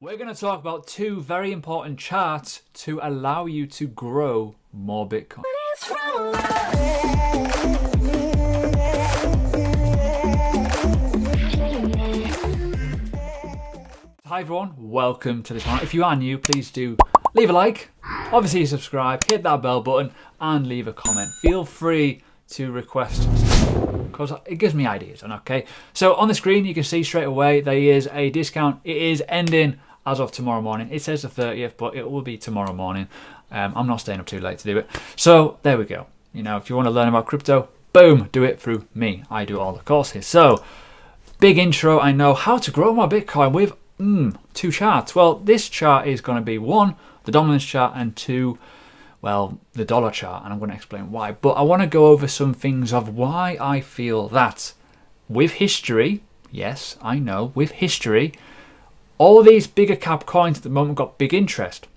We're going to talk about two very important charts to allow you to grow more Bitcoin. Hi everyone, welcome to the channel. If you are new, please do leave a like, obviously subscribe, hit that bell button and leave a comment. Feel free to request because it gives me ideas. Okay, so on the screen you can see straight away there is a discount. It is ending as of tomorrow morning. It says the 30th, but it will be tomorrow morning. I'm not staying up too late to do it. So there we go. You know, if you want to learn about crypto, boom, do it through me. I do all the courses. So big intro, I know. How to grow my Bitcoin with two charts. Well, this chart is going to be one, the dominance chart, and two, well, the dollar chart, and I'm going to explain why. But I want to go over some things of why I feel that with history, yes, I know, with history, all these bigger cap coins at the moment got big interest.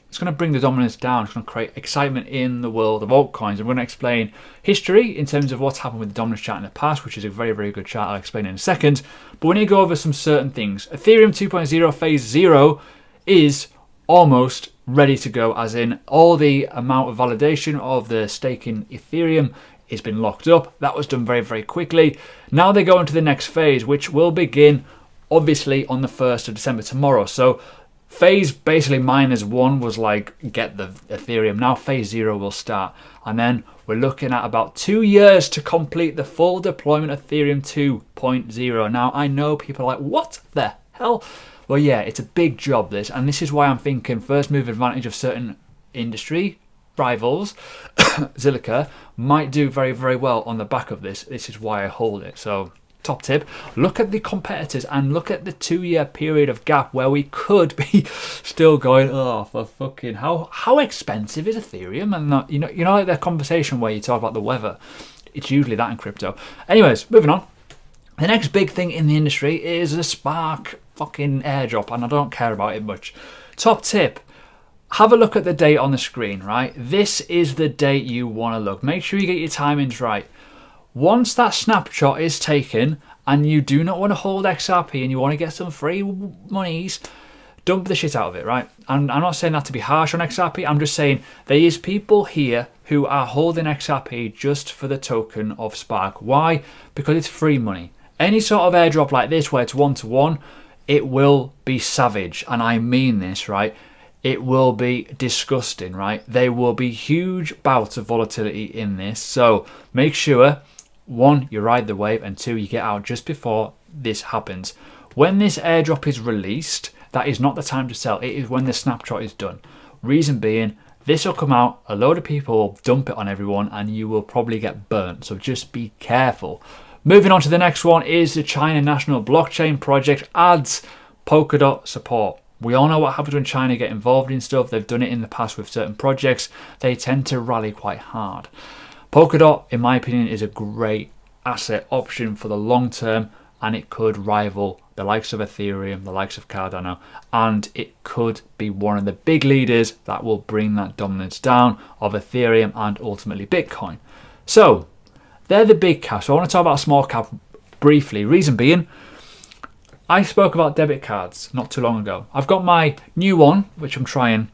It's going to bring the dominance down. It's going to create excitement in the world of altcoins. I'm going to explain history in terms of what's happened with the dominance chart in the past, which is a very, very good chart. I'll explain in a second. But we need to go over some certain things. Ethereum 2.0 phase 0 is almost ready to go, as in all the amount of validation of the staking Ethereum has been locked up. That was done very, very quickly. Now they go into the next phase, which will begin obviously on the 1st of December, tomorrow. So phase basically -1 was like get the Ethereum. Now phase 0 will start, and then we're looking at about 2 years to complete the full deployment of Ethereum 2.0. Now I know people are like, what the hell? Well, yeah, it's a big job, this, and this is why I'm thinking first move advantage of certain industry rivals, Zilliqa, might do very, very well on the back of this. This is why I hold it. So top tip, look at the competitors and look at the 2-year period of gap where we could be still going, oh, for fucking, how expensive is Ethereum? And not, you know like that conversation where you talk about the weather, it's usually that in crypto. Anyways, moving on. The next big thing in the industry is a Spark fucking airdrop, and I don't care about it much. Top tip, have a look at the date on the screen, right? This is the date you want to look. Make sure you get your timings right. Once that snapshot is taken and you do not want to hold XRP and you want to get some free monies, dump the shit out of it, right? And I'm not saying that to be harsh on XRP. I'm just saying there is people here who are holding XRP just for the token of Spark. Why? Because it's free money. Any sort of airdrop like this where it's one-to-one, it will be savage. And I mean this, right? It will be disgusting, right? There will be huge bouts of volatility in this. So make sure, one, you ride the wave, and two, you get out just before this happens. When this airdrop is released, that is not the time to sell. It is when the snapshot is done. Reason being, this will come out, a load of people will dump it on everyone, and you will probably get burnt. So just be careful. Moving on to the next one is the China National Blockchain Project adds Polkadot support. We all know what happens when China get involved in stuff. They've done it in the past with certain projects. They tend to rally quite hard. Polkadot, in my opinion, is a great asset option for the long term, and it could rival the likes of Ethereum, the likes of Cardano, and it could be one of the big leaders that will bring that dominance down of Ethereum and ultimately Bitcoin. So they're the big caps. So I want to talk about small cap briefly. Reason being, I spoke about debit cards not too long ago. I've got my new one, which I'm trying,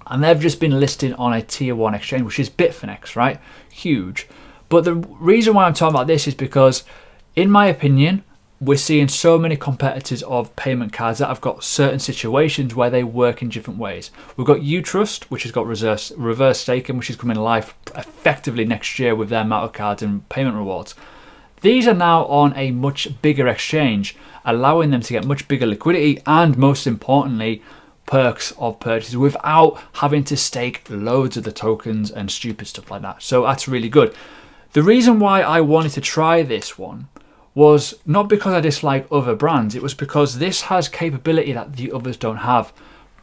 and they've just been listed on a tier 1 exchange, which is Bitfinex, right? Huge. But the reason why I'm talking about this is because, in my opinion, we're seeing so many competitors of payment cards that have got certain situations where they work in different ways. We've got Utrust, which has got reverse staking, which is coming live effectively next year with their amount of cards and payment rewards. These are now on a much bigger exchange, allowing them to get much bigger liquidity and, most importantly, perks of purchases without having to stake loads of the tokens and stupid stuff like that. So that's really good. The reason why I wanted to try this one was not because I dislike other brands. It was because this has capability that the others don't have.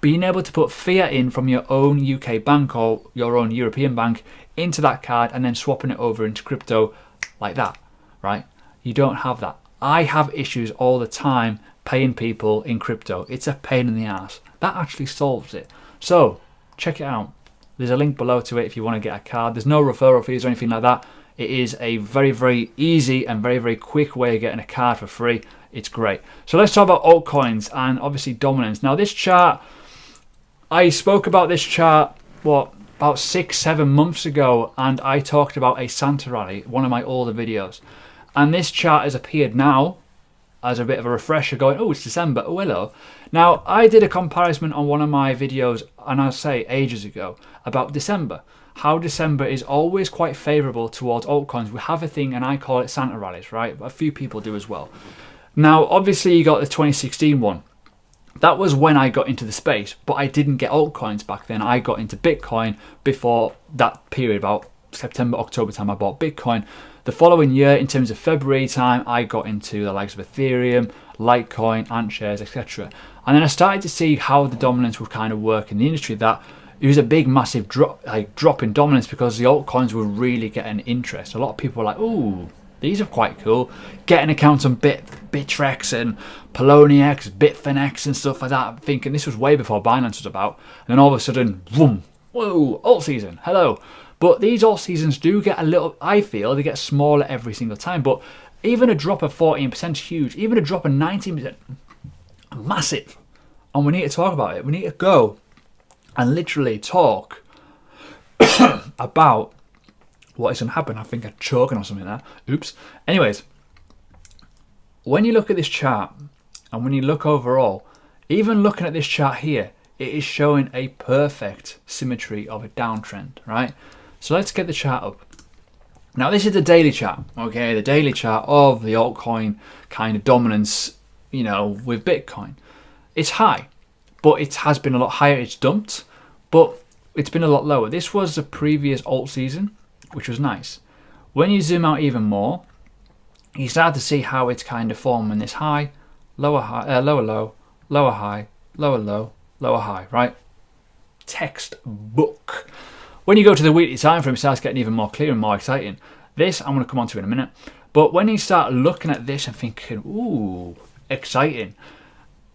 Being able to put fiat in from your own UK bank or your own European bank into that card and then swapping it over into crypto like that, right? You don't have that. I have issues all the time paying people in crypto. It's a pain in the ass. That actually solves it. So check it out. There's a link below to it if you want to get a card. There's no referral fees or anything like that. It is a very, very easy and very, very quick way of getting a card for free. It's great. So let's talk about altcoins and obviously dominance. Now this chart, I spoke about this chart, about 6-7 months ago, and I talked about a Santa rally, one of my older videos. And this chart has appeared now as a bit of a refresher going, oh, it's December, oh hello. Now, I did a comparison on one of my videos, and I'll say ages ago, about December. How December is always quite favourable towards altcoins. We have a thing, and I call it Santa rallies, right? A few people do as well. Now, obviously, you got the 2016 one. That was when I got into the space, but I didn't get altcoins back then. I got into Bitcoin before that period, about September, October time I bought Bitcoin. The following year, in terms of February time, I got into the likes of Ethereum, Litecoin, Antshares, etc. And then I started to see how the dominance would kind of work in the industry, that it was a big, massive drop in dominance because the altcoins were really getting interest. A lot of people were like, ooh, these are quite cool. Getting accounts on Bittrex and Poloniex, Bitfinex and stuff like that. Thinking this was way before Binance was about. And then all of a sudden, boom, whoa, Altseason, hello. But these Altseasons do get a little, I feel, they get smaller every single time. But even a drop of 14% is huge. Even a drop of 19%, massive. And we need to talk about it. We need to go and literally talk about what is going to happen. I think I'm choking on something there. Oops. Anyways, when you look at this chart and when you look overall, even looking at this chart here, it is showing a perfect symmetry of a downtrend, right? So let's get the chart up. Now this is the daily chart, okay? The daily chart of the altcoin kind of dominance, you know, with Bitcoin. It's high, but it has been a lot higher. It's dumped, but it's been a lot lower. This was the previous Altseason, which was nice. When you zoom out even more, you start to see how it's kind of forming this high, lower high, lower low, lower high, lower low, lower high, right? Textbook. When you go to the weekly time frame, it starts getting even more clear and more exciting. This I'm going to come on to in a minute. But when you start looking at this and thinking, ooh, exciting,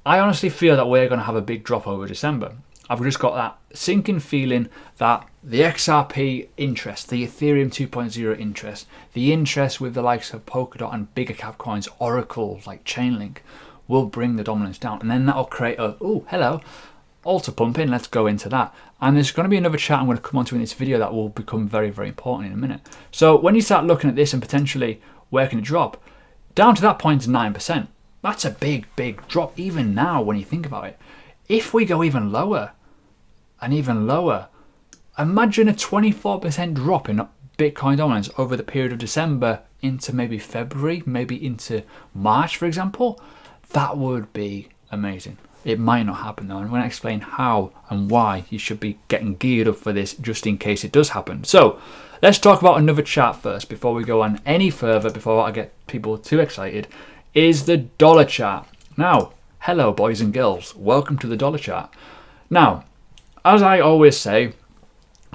I honestly feel that we're going to have a big drop over December. I've just got that sinking feeling that the XRP interest, the Ethereum 2.0 interest, the interest with the likes of Polkadot and bigger cap coins, Oracle, like Chainlink, will bring the dominance down. And then that'll create a, oh, hello, altar pumping, let's go into that. And there's going to be another chart I'm going to come onto in this video that will become very, very important in a minute. So when you start looking at this and potentially where can it drop, down to that point is 9%. That's a big, big drop even now when you think about it. If we go even lower and even lower, imagine a 24% drop in Bitcoin dominance over the period of December into maybe February, maybe into March, for example. That would be amazing. It might not happen though, and I'm going to explain how and why you should be getting geared up for this just in case it does happen. So let's talk about another chart first before we go on any further, before I get people too excited, is the dollar chart. Now, hello boys and girls, welcome to the dollar chart. Now, as I always say,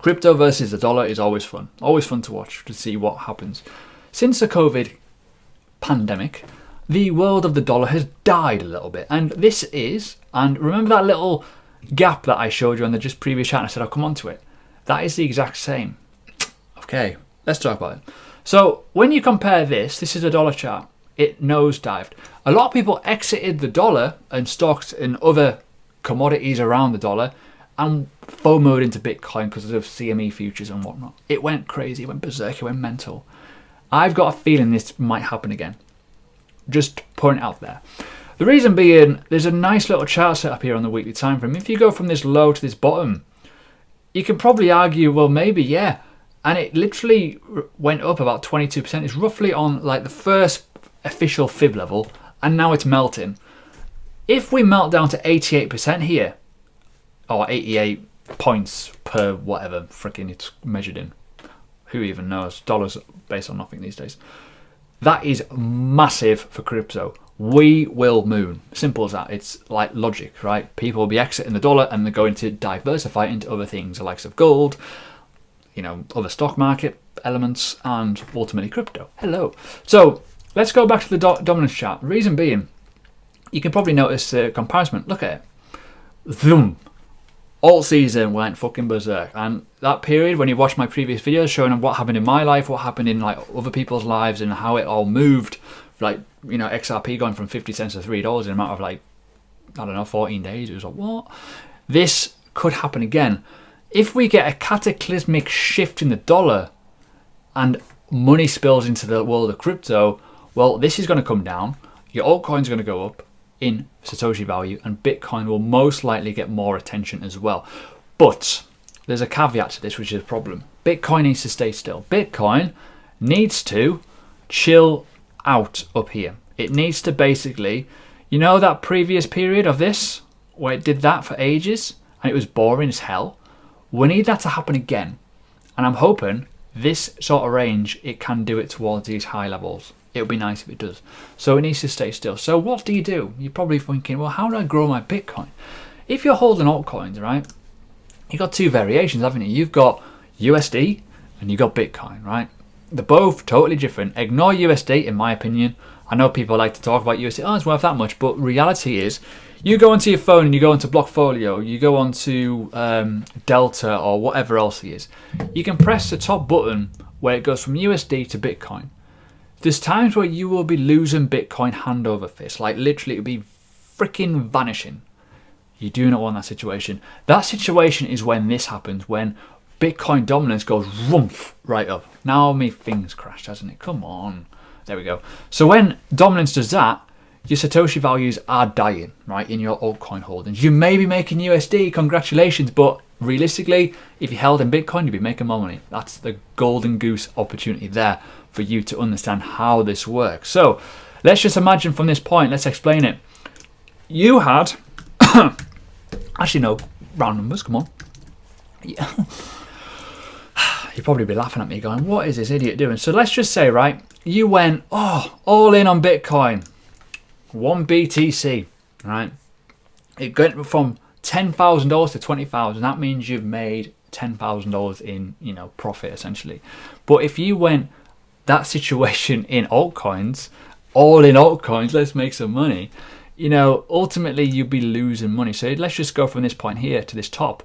crypto versus the dollar is always fun to watch, to see what happens. Since the COVID pandemic, the world of the dollar has died a little bit, and this is, and remember that little gap that I showed you on the just previous chart, and I said I'll come on to it. That is the exact same. Okay, let's talk about it. So when you compare this is a dollar chart. It nosedived. A lot of people exited the dollar and stocks in other commodities around the dollar and FOMO'd into Bitcoin because of CME futures and whatnot. It went crazy, it went berserk, it went mental. I've got a feeling this might happen again. Just putting it out there. The reason being, there's a nice little chart set up here on the weekly time frame. If you go from this low to this bottom, you can probably argue, well, maybe, yeah. And it literally went up about 22%. It's roughly on like the first official fib level, and now it's melting. If we melt down to 88% here, or 88 points per whatever freaking it's measured in, who even knows? Dollars based on nothing these days. That is massive for crypto. We will moon. Simple as that. It's like logic, right? People will be exiting the dollar and they're going to diversify into other things, the likes of gold, you know, other stock market elements, and ultimately crypto. Hello. So let's go back to the dominance chart. Reason being, you can probably notice the comparison. Look at it. Zoom. alt season went fucking berserk, and that period when you watch my previous videos showing what happened in my life, what happened in like other people's lives, and how it all moved, like, you know, XRP going from 50 cents to $3 in a matter of like, I don't know, 14 days. It was like, what? This could happen again. If we get a cataclysmic shift in the dollar and money spills into the world of crypto, well, this is going to come down. Your altcoins are going to go up in Satoshi value, and Bitcoin will most likely get more attention as well. But there's a caveat to this, which is a problem. Bitcoin needs to stay still. Bitcoin needs to chill out up here. It needs to basically, you know, that previous period of this where it did that for ages and it was boring as hell. We need that to happen again, and I'm hoping this sort of range, it can do it towards these high levels. It would be nice if it does. So it needs to stay still. So what do? You're probably thinking, well, how do I grow my Bitcoin? If you're holding altcoins, right, you've got two variations, haven't you? You've got USD and you've got Bitcoin, right? They're both totally different. Ignore USD, in my opinion. I know people like to talk about USD, oh, it's worth that much, but reality is, you go onto your phone and you go into Blockfolio, you go onto Delta or whatever else it is, you can press the top button where it goes from USD to Bitcoin. There's times where you will be losing Bitcoin hand over fist, like literally it will be freaking vanishing. You do not want that situation. That situation is when this happens, when Bitcoin dominance goes rumph right up. Now my thing's crashed, hasn't it? Come on. There we go. So when dominance does that, your Satoshi values are dying, right, in your altcoin holdings. You may be making USD, congratulations, but realistically, if you held in Bitcoin, you'd be making more money. That's the golden goose opportunity there for you to understand how this works. So let's just imagine from this point, let's explain it. You had, actually no, round numbers, come on. Yeah. You'd probably be laughing at me going, what is this idiot doing? So let's just say, right, you went, all in on Bitcoin. 1 BTC, right? It went from $10,000 to $20,000. That means you've made $10,000 in, you know, profit essentially. But if you went that situation in altcoins, all in altcoins, let's make some money, you know, ultimately you'd be losing money. So let's just go from this point here to this top.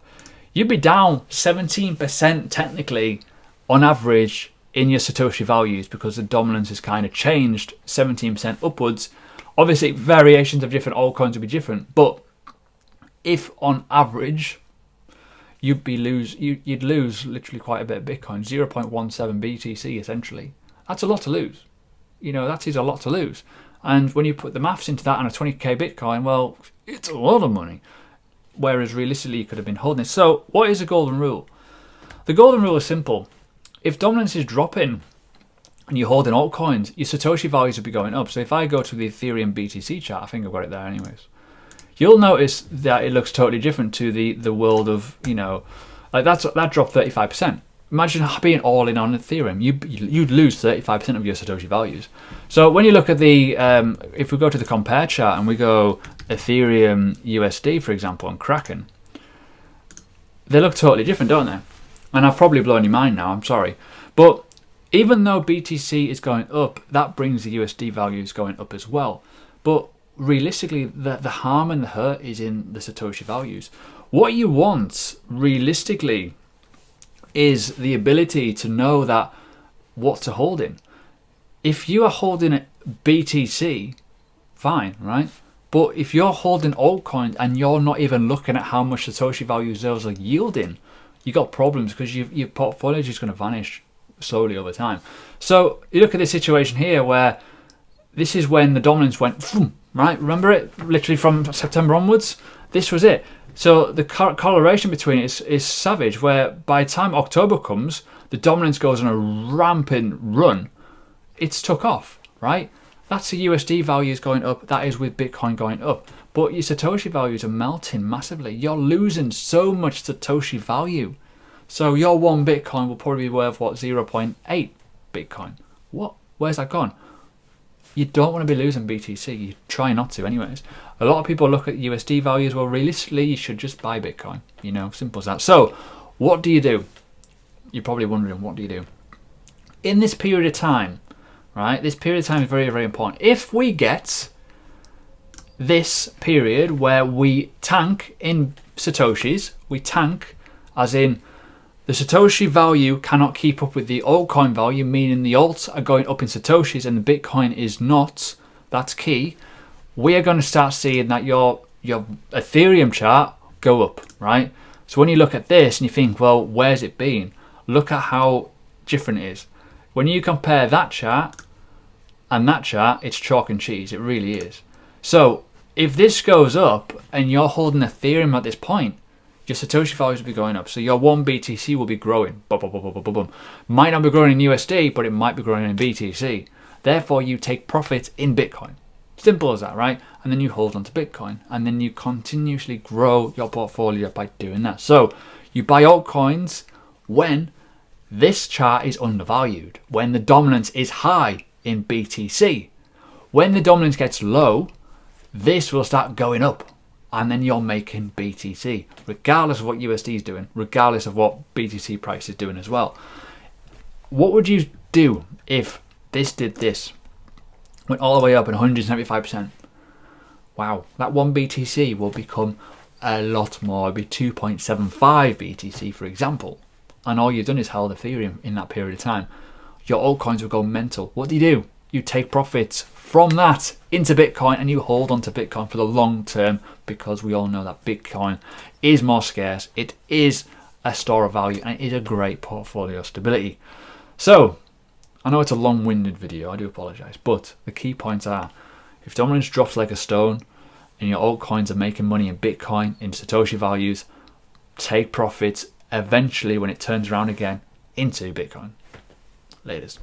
You'd be down 17% technically on average in your Satoshi values, because the dominance has kind of changed 17% upwards. Obviously, variations of different altcoins will be different, but if on average you'd lose literally quite a bit of Bitcoin, 0.17 BTC essentially. That's a lot to lose. You know, that is a lot to lose. And when you put the maths into that and a 20k Bitcoin, well, it's a lot of money. Whereas realistically, you could have been holding it. So what is the golden rule? The golden rule is simple. If dominance is dropping and you're holding altcoins, your Satoshi values will be going up. So if I go to the Ethereum BTC chart, I think I've got it there anyways, you'll notice that it looks totally different to the world of, you know, like that dropped 35%. Imagine being all in on Ethereum. You'd lose 35% of your Satoshi values. So when you look at the, if we go to the compare chart and we go Ethereum USD, for example, and Kraken, they look totally different, don't they? And I've probably blown your mind now, I'm sorry. But even though BTC is going up, that brings the USD values going up as well. But realistically, the harm and the hurt is in the Satoshi values. What you want, realistically, is the ability to know that what to hold in. If you are holding BTC, fine, right? But if you're holding altcoins and you're not even looking at how much Satoshi values those are yielding, you got problems, because your portfolio is just going to vanish slowly over time. So you look at this situation here where this is when the dominance went, right? Remember it? Literally from September onwards, this was it. So the correlation between it is savage, where by the time October comes, the dominance goes on a rampant run. It's took off, right? That's the USD values going up. That is with Bitcoin going up. But your Satoshi values are melting massively. You're losing so much Satoshi value. So your one Bitcoin will probably be worth, what, 0.8 Bitcoin. What? Where's that gone? You don't want to be losing BTC. You try not to anyways. A lot of people look at USD values. Well, realistically, you should just buy Bitcoin. You know, simple as that. So what do you do? You're probably wondering, what do you do? In this period of time, right? This period of time is very, very important. If we get this period where we tank in Satoshis, we tank as in the Satoshi value cannot keep up with the altcoin value, meaning the alts are going up in Satoshis and the Bitcoin is not. That's key. We are going to start seeing that your Ethereum chart go up, right? So when you look at this and you think, well, where's it been? Look at how different it is. When you compare that chart and that chart, it's chalk and cheese. It really is. So if this goes up and you're holding Ethereum at this point, your Satoshi values will be going up. So your 1 BTC will be growing. Boom, boom, boom, boom, boom, boom. Might not be growing in USD, but it might be growing in BTC. Therefore, you take profit in Bitcoin. Simple as that, right? And then you hold on to Bitcoin. And then you continuously grow your portfolio by doing that. So you buy altcoins when this chart is undervalued, when the dominance is high in BTC. When the dominance gets low, this will start going up. And then you're making BTC, regardless of what USD is doing, regardless of what BTC price is doing as well. What would you do if this did this? Went all the way up at 175%. Wow, that 1 BTC will become a lot more. It'll be 2.75 BTC, for example. And all you've done is held Ethereum in that period of time. Your altcoins will go mental. What do? You take profits from that into Bitcoin and you hold on to Bitcoin for the long term, because we all know that Bitcoin is more scarce. It is a store of value and it is a great portfolio stability. So I know it's a long-winded video, I do apologize, but the key points are, if dominance drops like a stone and your altcoins are making money in Bitcoin, in Satoshi values, take profits eventually when it turns around again into Bitcoin. Laters.